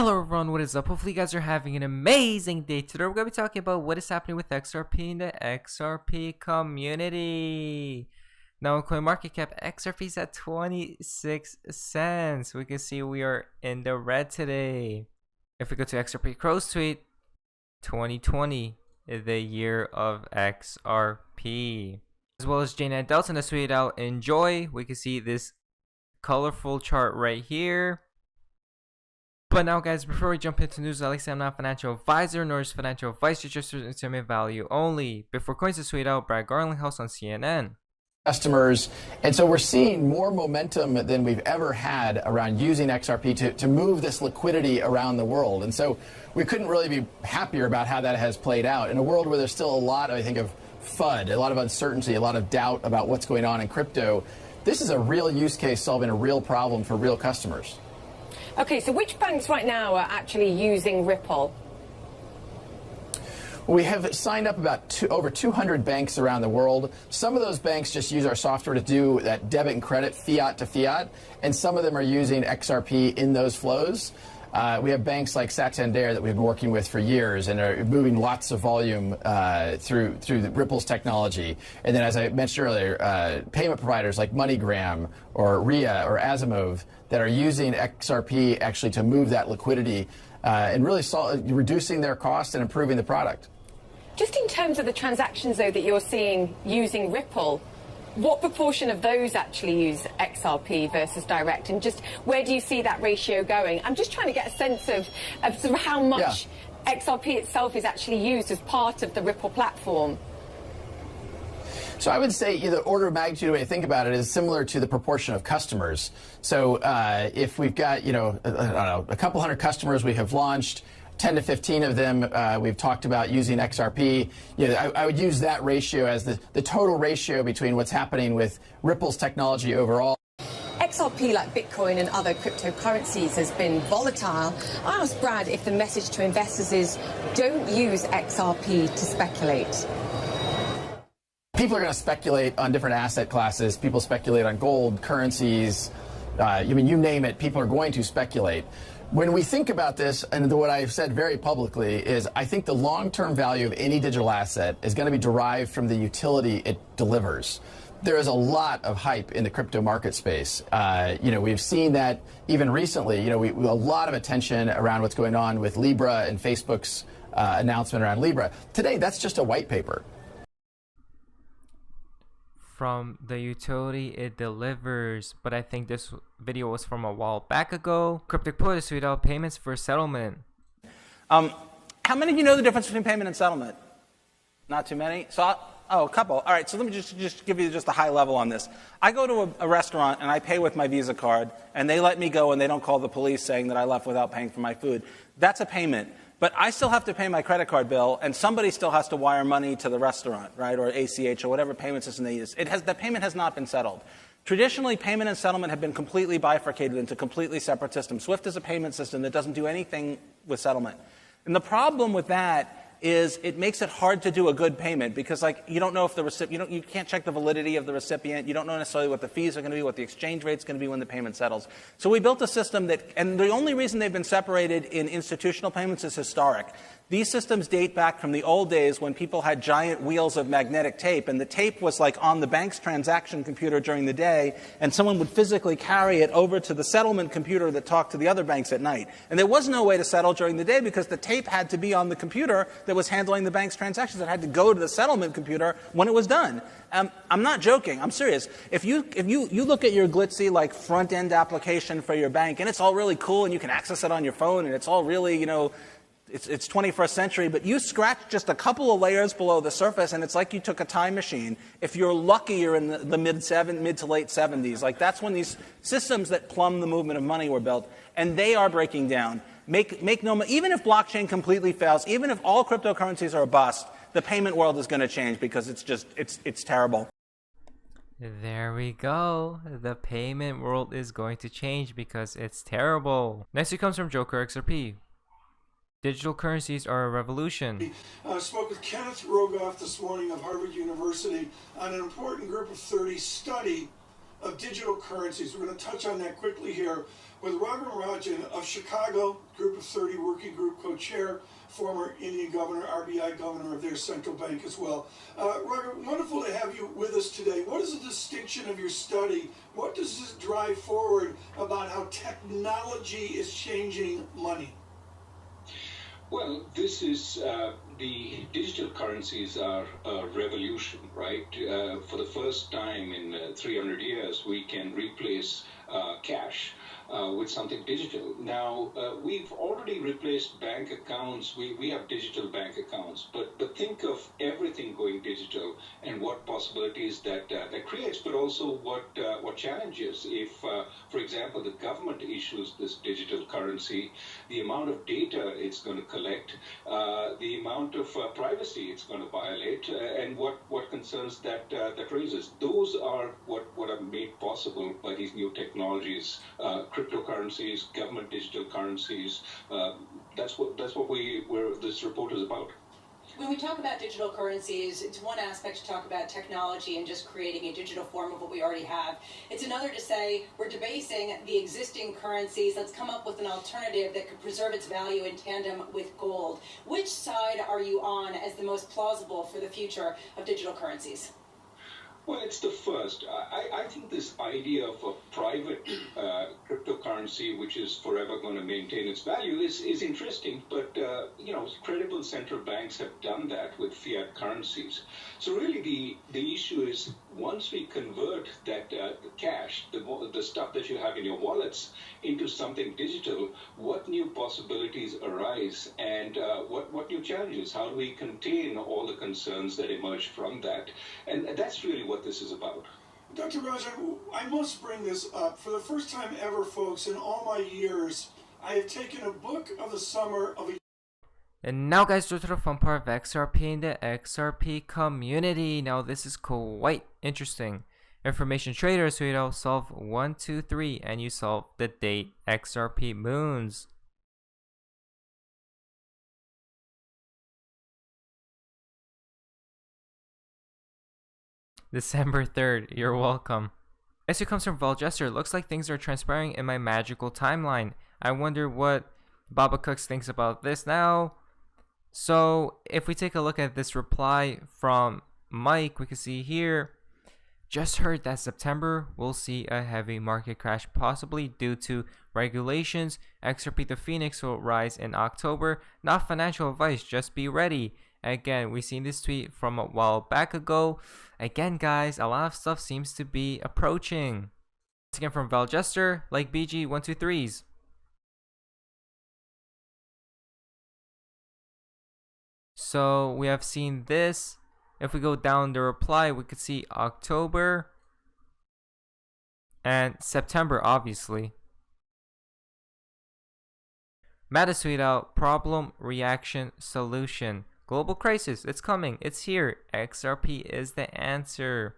Hello everyone, what is up? Hopefully you guys are having an amazing day. Today we're going to be talking about what is happening with XRP in the XRP community. Now in CoinMarketCap, XRP is at 26 cents. We can see we are in the red today. If we go to XRP Crow's tweet, 2020 is the year of XRP. As well as Jane and Delton has tweeted out, enjoy. We can see this colorful chart right here. But now guys, before we jump into news, like I said, I'm not a financial advisor, nor is financial advice, just entertainment value only. Before coins is tweeted out, Brad Garlinghouse on CNN. Customers, and so we're seeing more momentum than we've ever had around using XRP to move this liquidity around the world. And so we couldn't really be happier about how that has played out in a world where there's still a lot, I think, of FUD, a lot of uncertainty, a lot of doubt about what's going on in crypto. This is a real use case solving a real problem for real customers. Okay, so which banks right now are actually using Ripple? We have signed up about over 200 banks around the world. Some of those banks just use our software to do that debit and credit, fiat to fiat, and some of them are using XRP in those flows. We have banks like Santander that we've been working with for years and are moving lots of volume through the Ripple's technology. And then, as I mentioned earlier, payment providers like MoneyGram or RIA or Asimov that are using XRP actually to move that liquidity and really reducing their cost and improving the product. Just in terms of the transactions, though, that you're seeing using Ripple, what proportion of those actually use XRP versus direct, and just where do you see that ratio going? I'm just trying to get a sense of sort of how much XRP itself is actually used as part of the Ripple platform. So I would say the order of magnitude, the way to think about it, is similar to the proportion of customers. So if we've got, I don't know, a couple hundred customers we have launched, 10 to 15 of them we've talked about using XRP. I would use that ratio as the total ratio between what's happening with Ripple's technology overall. XRP, like Bitcoin and other cryptocurrencies, has been volatile. I asked Brad if the message to investors is don't use XRP to speculate. People are going to speculate on different asset classes. People speculate on gold, currencies. You name it, people are going to speculate. When we think about this, and what I've said very publicly is I think the long-term value of any digital asset is going to be derived from the utility it delivers. There is a lot of hype in the crypto market space. We've seen that even recently. A lot of attention around what's going on with Libra and Facebook's announcement around Libra. Today, that's just a white paper. From the utility it delivers, but I think this video was from a while back ago. Cryptic Poet has tweeted out payments for settlement. How many of you know the difference between payment and settlement? Not too many? So, a couple. All right, so let me just give you just a high level on this. I go to a restaurant and I pay with my Visa card, and they let me go and they don't call the police saying that I left without paying for my food. That's a payment. But I still have to pay my credit card bill, and somebody still has to wire money to the restaurant, right, or ACH or whatever payment system they use. The payment has not been settled. Traditionally, payment and settlement have been completely bifurcated into completely separate systems. SWIFT is a payment system that doesn't do anything with settlement. And the problem with that is it makes it hard to do a good payment because, you don't know if the recipient, you can't check the validity of the recipient. You don't know necessarily what the fees are going to be, what the exchange rate's going to be when the payment settles. So we built a system and the only reason they've been separated in institutional payments is historic. These systems date back from the old days when people had giant wheels of magnetic tape, and the tape was on the bank's transaction computer during the day, and someone would physically carry it over to the settlement computer that talked to the other banks at night. And there was no way to settle during the day because the tape had to be on the computer that was handling the bank's transactions. It had to go to the settlement computer when it was done. I'm not joking. I'm serious. If you look at your glitzy front-end application for your bank, and it's all really cool, and you can access it on your phone, and it's all really, it's 21st century, but you scratch just a couple of layers below the surface, and it's like you took a time machine. If you're lucky, you're in the mid to late 70s. That's when these systems that plumb the movement of money were built, and they are breaking down. Even if blockchain completely fails, even if all cryptocurrencies are a bust, the payment world is going to change because it's terrible. There we go. The payment world is going to change because it's terrible. Next, it comes from Joker XRP. Digital currencies are a revolution. I spoke with Kenneth Rogoff this morning of Harvard University on an important group of 30 study of digital currencies. We're going to touch on that quickly here with Raghuram Rajan of Chicago, Group of 30 Working Group co-chair, former Indian governor, RBI governor of their central bank as well. Raghuram, wonderful to have you with us today. What is the distinction of your study? What does this drive forward about how technology is changing money? Well, this is the digital currencies are a revolution, right? For the first time in 300 years, we can replace cash with something digital. Now, we've already replaced bank accounts. We have digital bank accounts, but think of everything going digital and what possibilities that creates, but also what challenges. If, for example, the government issues this digital currency, the amount of data it's going to collect, the amount of privacy it's going to violate, and what concerns that raises. Those are what are made possible by these new technologies. Cryptocurrencies, government digital currencies. That's what this report is about. When we talk about digital currencies, it's one aspect to talk about technology and just creating a digital form of what we already have. It's another to say we're debasing the existing currencies. Let's come up with an alternative that could preserve its value in tandem with gold. Which side are you on as the most plausible for the future of digital currencies? Well, it's the first. I think this idea of a private cryptocurrency, which is forever going to maintain its value, is interesting. But credible central banks have done that with fiat currencies. So really, the issue is once we convert that the cash, the stuff that you have in your wallets, into something digital, what new possibilities arise, and what new challenges? How do we contain all the concerns that emerge from that? And that's really what this is about. Dr. Rajan, I must bring this up. For the first time ever, folks, in all my years, I have taken a book of the summer of a... And now guys, go to the fun part of XRP and the XRP community. Now this is quite interesting. Information traders, so you solve 1, 2, 3, and you solve the date XRP moons. December 3rd, you're welcome. This comes from Valgester. Looks like things are transpiring in my magical timeline. I wonder what Baba Cooks thinks about this now. So if we take a look at this reply from Mike, we can see here, just heard that September will see a heavy market crash, possibly due to regulations. XRP the Phoenix will rise in October. Not financial advice, just be ready. Again, we seen this tweet from a while back ago. Again, guys, a lot of stuff seems to be approaching. Once again from Valgester, like BG123s. So we have seen this. If we go down the reply, we could see October and September, obviously. Meta tweet out, problem, reaction, solution. Global crisis, it's coming, it's here. XRP is the answer.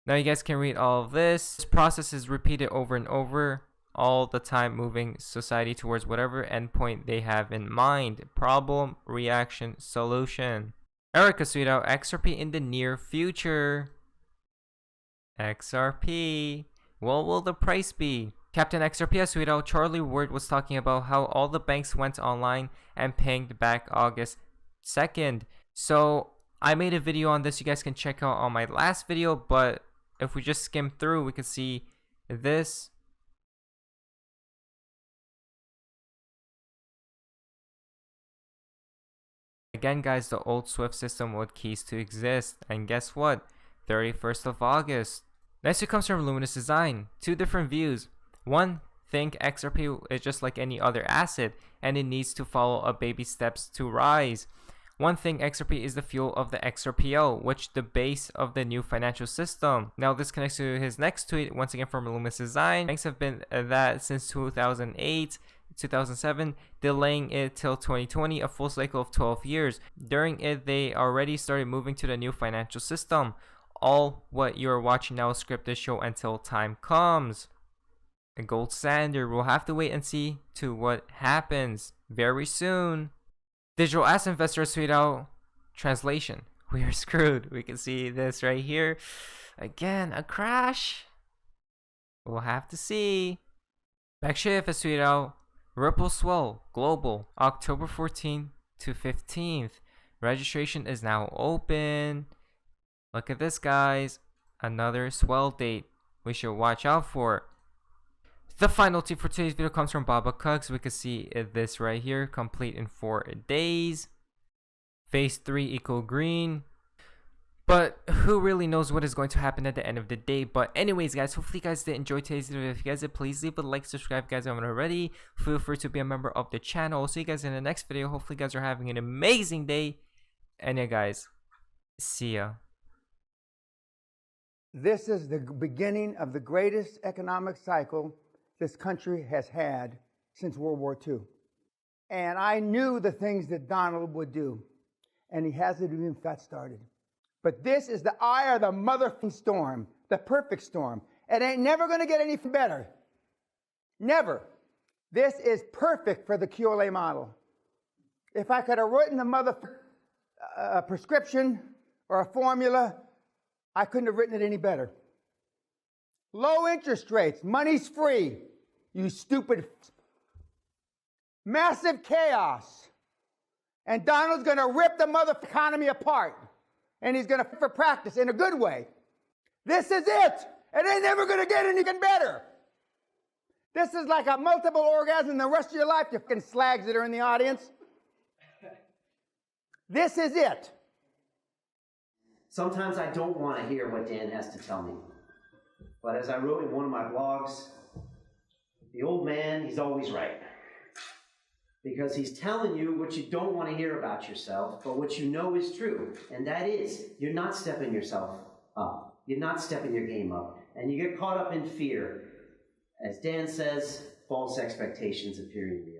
Now you guys can read all of this. This process is repeated over and over all the time, moving society towards whatever endpoint they have in mind. Problem, reaction, solution. Erica tweet out, XRP in the near future. XRP. What will the price be? Captain XRP has tweeted out, Charlie Ward was talking about how all the banks went online and pinged back August 2nd. So I made a video on this, you guys can check out on my last video, but if we just skim through, we can see this. Again, guys, the old SWIFT system would cease to exist, and guess what? 31st of August. Next, it comes from Luminous Design. Two different views. One, think XRP is just like any other asset, and it needs to follow a baby steps to rise. One thing, XRP is the fuel of the XRPO, which the base of the new financial system. Now this connects to his next tweet, once again from Luminous Design. Banks have been that since 2008, 2007, delaying it till 2020, a full cycle of 12 years. During it, they already started moving to the new financial system. All what you're watching now is scripted show until time comes. The gold standard, we'll have to wait and see to what happens very soon. Digital asset investors tweet out, translation, we are screwed. We can see this right here. Again, a crash. We'll have to see. Backshift has tweeted out Ripple Swell Global October 14th to 15th. Registration is now open. Look at this, guys. Another swell date we should watch out for. The final tip for today's video comes from Baba Cugs. We can see this right here, complete in 4 days. Phase 3 equal green. But who really knows what is going to happen at the end of the day. But anyways, guys, hopefully you guys did enjoy today's video. If you guys did, please leave a like, subscribe, guys, if you haven't already. Feel free to be a member of the channel. I'll see you guys in the next video. Hopefully you guys are having an amazing day. And yeah, guys, see ya. This is the beginning of the greatest economic cycle this country has had since World War II. And I knew the things that Donald would do, and he hasn't even got started. But this is the eye of the motherfucking storm, the perfect storm. It ain't never going to get any better. Never. This is perfect for the QLA model. If I could have written a prescription or a formula, I couldn't have written it any better. Low interest rates, money's free, you stupid. Massive chaos. And Donald's going to rip the mother economy apart. And he's going to for practice in a good way. This is it. It ain't never going to get anything better. This is like a multiple orgasm the rest of your life, you fucking slags that are in the audience. This is it. Sometimes I don't want to hear what Dan has to tell me. But as I wrote in one of my blogs, the old man, he's always right. Because he's telling you what you don't want to hear about yourself, but what you know is true. And that is, you're not stepping yourself up. You're not stepping your game up. And you get caught up in fear. As Dan says, false expectations appear in reality.